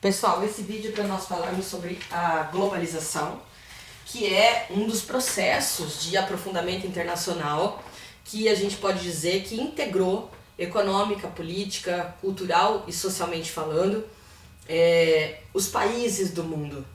Pessoal, esse vídeo é para nós falarmos sobre a globalização, que é um dos processos de aprofundamento internacional que a gente pode dizer que integrou econômica, política, cultural e socialmente falando os países do mundo.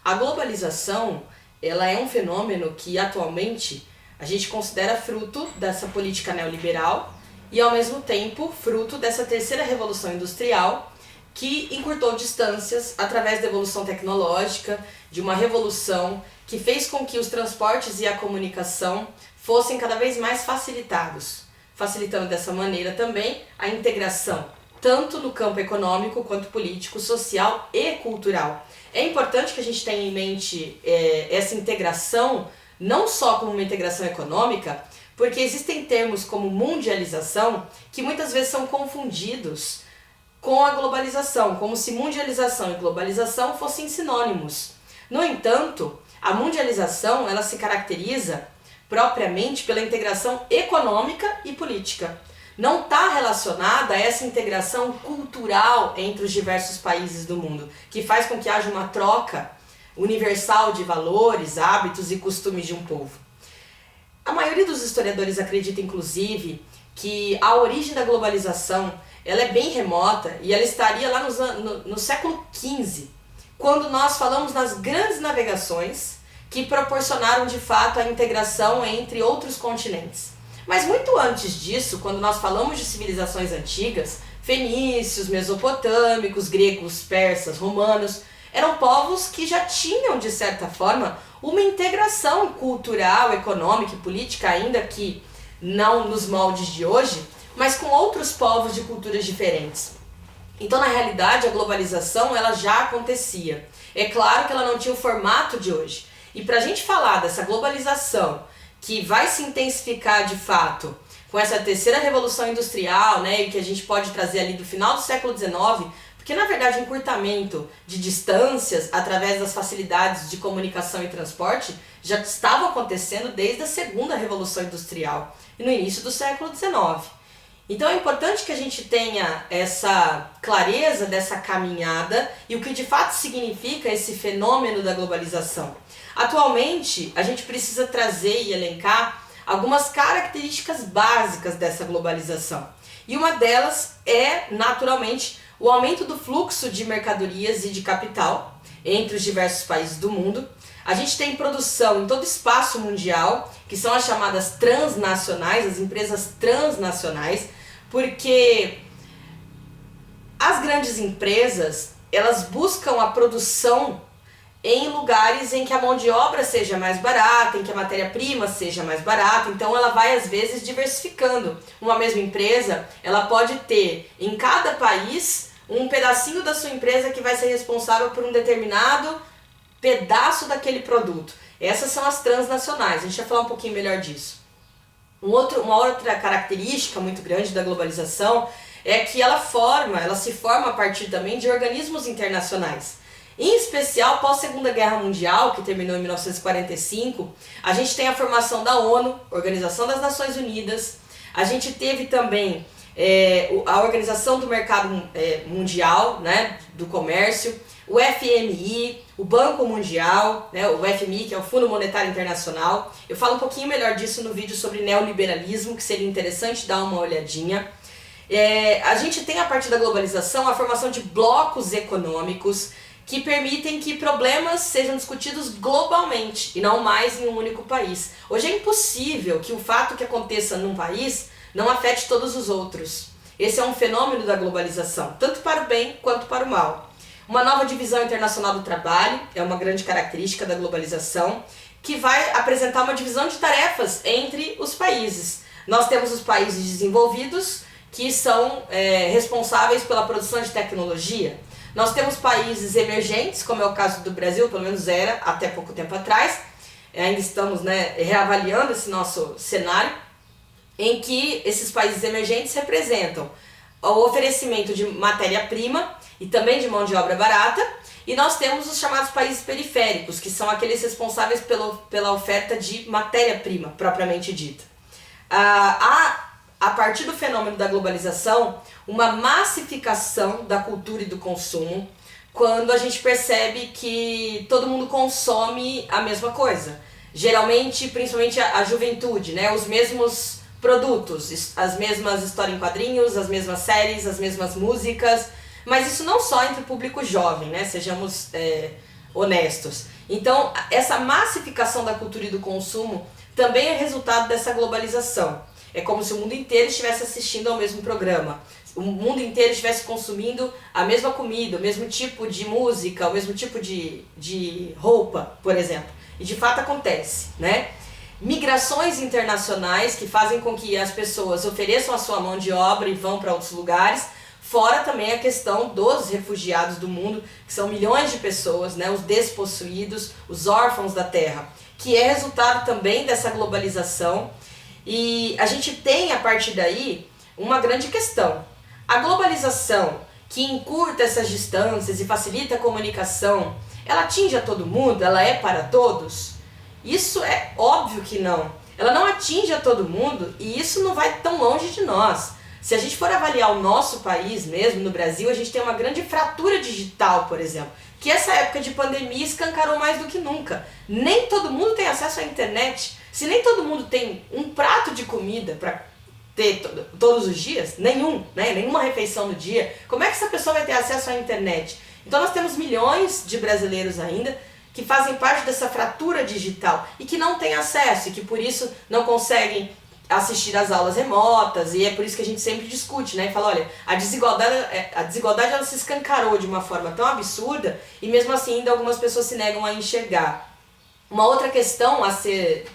A globalização, ela é um fenômeno que atualmente a gente considera fruto dessa política neoliberal e ao mesmo tempo fruto dessa terceira revolução industrial que encurtou distâncias através da evolução tecnológica, de uma revolução que fez com que os transportes e a comunicação fossem cada vez mais facilitados, facilitando dessa maneira também a integração, tanto no campo econômico quanto político, social e cultural. É importante que a gente tenha em mente essa integração, não só como uma integração econômica, porque existem termos como mundialização que muitas vezes são confundidos com a globalização, como se mundialização e globalização fossem sinônimos. No entanto, a mundialização ela se caracteriza propriamente pela integração econômica e política. Não está relacionada a essa integração cultural entre os diversos países do mundo, que faz com que haja uma troca universal de valores, hábitos e costumes de um povo. A maioria dos historiadores acredita, inclusive, que a origem da globalização ela é bem remota e ela estaria lá no século XV, quando nós falamos nas grandes navegações que proporcionaram de fato a integração entre outros continentes. Mas muito antes disso, quando nós falamos de civilizações antigas, fenícios, mesopotâmicos, gregos, persas, romanos, eram povos que já tinham, de certa forma, uma integração cultural, econômica e política, ainda que não nos moldes de hoje, mas com outros povos de culturas diferentes. Então, na realidade, a globalização ela já acontecia. É claro que ela não tinha o formato de hoje. E para a gente falar dessa globalização, que vai se intensificar de fato com essa terceira revolução industrial, né, e que a gente pode trazer ali do final do século XIX, porque na verdade o encurtamento de distâncias através das facilidades de comunicação e transporte já estava acontecendo desde a segunda revolução industrial e no início do século XIX. Então é importante que a gente tenha essa clareza dessa caminhada e o que de fato significa esse fenômeno da globalização. Atualmente, a gente precisa trazer e elencar algumas características básicas dessa globalização. E uma delas é, naturalmente, o aumento do fluxo de mercadorias e de capital entre os diversos países do mundo. A gente tem produção em todo o espaço mundial, que são as chamadas transnacionais, as empresas transnacionais, porque as grandes empresas, elas buscam a produção em lugares em que a mão de obra seja mais barata, em que a matéria-prima seja mais barata, então ela vai às vezes diversificando. Uma mesma empresa, ela pode ter em cada país um pedacinho da sua empresa que vai ser responsável por um determinado pedaço daquele produto. Essas são as transnacionais, a gente vai falar um pouquinho melhor disso. Uma outra característica muito grande da globalização é que ela se forma a partir também de organismos internacionais. Em especial, após a Segunda Guerra Mundial, que terminou em 1945, a gente tem a formação da ONU, Organização das Nações Unidas, a gente teve também a Organização do Mercado Mundial, né, do Comércio, o FMI, o Banco Mundial, né, o FMI, que é o Fundo Monetário Internacional. Eu falo um pouquinho melhor disso no vídeo sobre neoliberalismo, que seria interessante dar uma olhadinha. A gente tem, a partir da globalização, a formação de blocos econômicos que permitem que problemas sejam discutidos globalmente e não mais em um único país. Hoje é impossível que o fato que aconteça num país não afete todos os outros. Esse é um fenômeno da globalização, tanto para o bem quanto para o mal. Uma nova divisão internacional do trabalho é uma grande característica da globalização, que vai apresentar uma divisão de tarefas entre os países. Nós temos os países desenvolvidos, que são responsáveis pela produção de tecnologia. Nós temos países emergentes, como é o caso do Brasil, pelo menos era até pouco tempo atrás. Ainda estamos reavaliando esse nosso cenário, em que esses países emergentes representam o oferecimento de matéria-prima e também de mão de obra barata, e nós temos os chamados países periféricos, que são aqueles responsáveis pela oferta de matéria-prima, propriamente dita. A partir do fenômeno da globalização, uma massificação da cultura e do consumo, quando a gente percebe que todo mundo consome a mesma coisa. Geralmente, principalmente a juventude, né? Os mesmos produtos, as mesmas histórias em quadrinhos, as mesmas séries, as mesmas músicas, mas isso não só entre o público jovem, né? Sejamos honestos. Então, essa massificação da cultura e do consumo também é resultado dessa globalização. É como se o mundo inteiro estivesse assistindo ao mesmo programa. O mundo inteiro estivesse consumindo a mesma comida, o mesmo tipo de música, o mesmo tipo de roupa, por exemplo. E de fato acontece, né? Migrações internacionais que fazem com que as pessoas ofereçam a sua mão de obra e vão para outros lugares, fora também a questão dos refugiados do mundo, que são milhões de pessoas, né? Os despossuídos, os órfãos da terra, que é resultado também dessa globalização. E a gente tem, a partir daí, uma grande questão. A globalização, que encurta essas distâncias e facilita a comunicação, ela atinge a todo mundo? Ela é para todos? Isso é óbvio que não. Ela não atinge a todo mundo e isso não vai tão longe de nós. Se a gente for avaliar o nosso país mesmo, no Brasil, a gente tem uma grande fratura digital, por exemplo, que essa época de pandemia escancarou mais do que nunca. Nem todo mundo tem acesso à internet. Se nem todo mundo tem um prato de comida para ter todos os dias, nenhuma refeição no dia, como é que essa pessoa vai ter acesso à internet? Então nós temos milhões de brasileiros ainda que fazem parte dessa fratura digital e que não têm acesso e que por isso não conseguem assistir às aulas remotas, e é por isso que a gente sempre discute, né? E fala, olha, a desigualdade ela se escancarou de uma forma tão absurda e mesmo assim ainda algumas pessoas se negam a enxergar. Uma outra questão a ser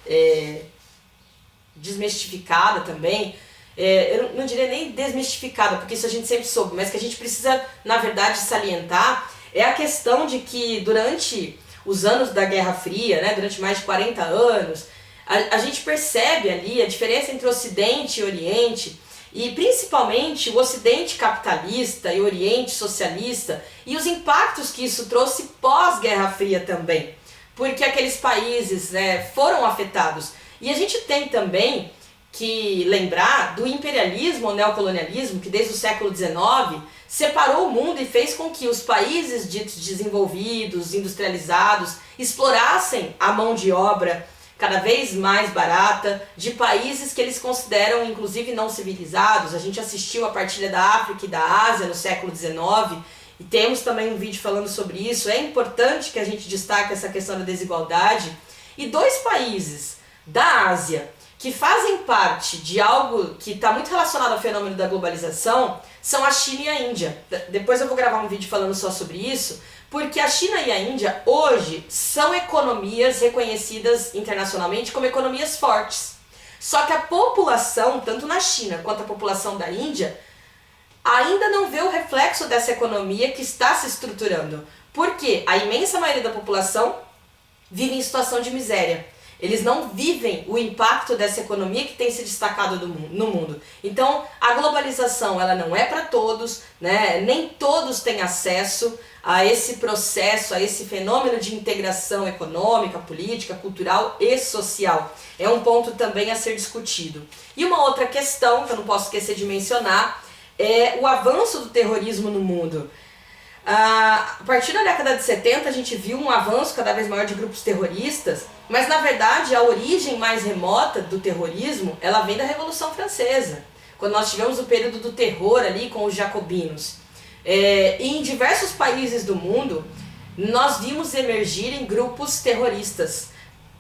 desmistificada também, eu não diria nem desmistificada, porque isso a gente sempre soube, mas que a gente precisa, na verdade, salientar, é a questão de que durante os anos da Guerra Fria, né, durante mais de 40 anos, a gente percebe ali a diferença entre Ocidente e Oriente, e principalmente o Ocidente capitalista e o Oriente socialista, e os impactos que isso trouxe pós-Guerra Fria também, porque aqueles países, né, foram afetados. E a gente tem também que lembrar do imperialismo ou neocolonialismo, que desde o século XIX separou o mundo e fez com que os países ditos desenvolvidos, industrializados, explorassem a mão de obra cada vez mais barata de países que eles consideram inclusive não civilizados. A gente assistiu a partilha da África e da Ásia no século XIX e temos também um vídeo falando sobre isso. É importante que a gente destaque essa questão da desigualdade. E dois países da Ásia que fazem parte de algo que está muito relacionado ao fenômeno da globalização são a China e a Índia. Depois eu vou gravar um vídeo falando só sobre isso, porque a China e a Índia hoje são economias reconhecidas internacionalmente como economias fortes. Só que a população, tanto na China quanto a população da Índia, ainda não vê o reflexo dessa economia que está se estruturando. Porque a imensa maioria da população vive em situação de miséria. Eles não vivem o impacto dessa economia que tem se destacado no mundo. Então, a globalização ela não é para todos, né? Nem todos têm acesso a esse processo, a esse fenômeno de integração econômica, política, cultural e social. É um ponto também a ser discutido. E uma outra questão que eu não posso esquecer de mencionar é o avanço do terrorismo no mundo. A partir da década de 70 a gente viu um avanço cada vez maior de grupos terroristas, mas na verdade a origem mais remota do terrorismo ela vem da Revolução Francesa, quando nós tivemos o período do terror ali com os jacobinos. E em diversos países do mundo nós vimos emergirem grupos terroristas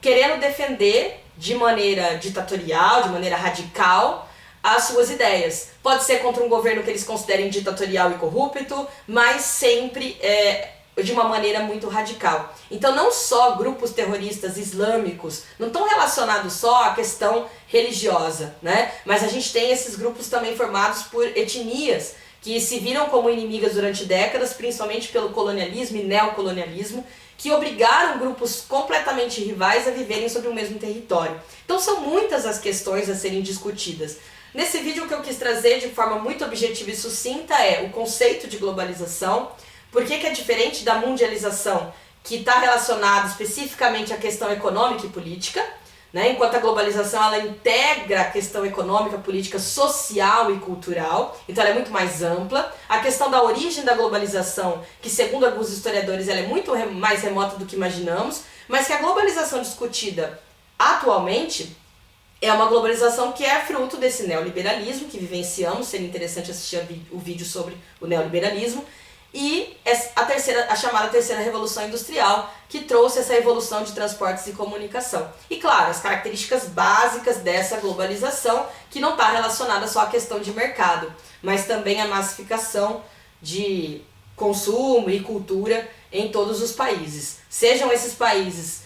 querendo defender de maneira ditatorial, de maneira radical, as suas ideias. Pode ser contra um governo que eles considerem ditatorial e corrupto, mas sempre de uma maneira muito radical. Então não só grupos terroristas islâmicos, não estão relacionados só à questão religiosa, né? Mas a gente tem esses grupos também formados por etnias que se viram como inimigas durante décadas, principalmente pelo colonialismo e neocolonialismo, que obrigaram grupos completamente rivais a viverem sobre o mesmo território. Então são muitas as questões a serem discutidas. Nesse vídeo o que eu quis trazer de forma muito objetiva e sucinta é o conceito de globalização, por que é diferente da mundialização, que está relacionado especificamente à questão econômica e política, né? Enquanto a globalização ela integra a questão econômica, política, social e cultural, então ela é muito mais ampla. A questão da origem da globalização, que segundo alguns historiadores ela é muito mais remota do que imaginamos, mas que a globalização discutida atualmente é uma globalização que é fruto desse neoliberalismo que vivenciamos. Seria interessante assistir o vídeo sobre o neoliberalismo. E a chamada terceira revolução industrial, que trouxe essa evolução de transportes e comunicação. E claro, as características básicas dessa globalização, que não está relacionada só à questão de mercado, mas também à massificação de consumo e cultura em todos os países. Sejam esses países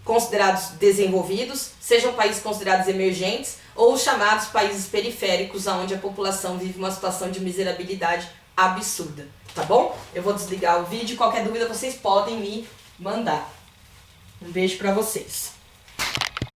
considerados desenvolvidos, sejam países considerados emergentes ou os chamados países periféricos, onde a população vive uma situação de miserabilidade absurda. Tá bom? Eu vou desligar o vídeo. Qualquer dúvida vocês podem me mandar. Um beijo pra vocês.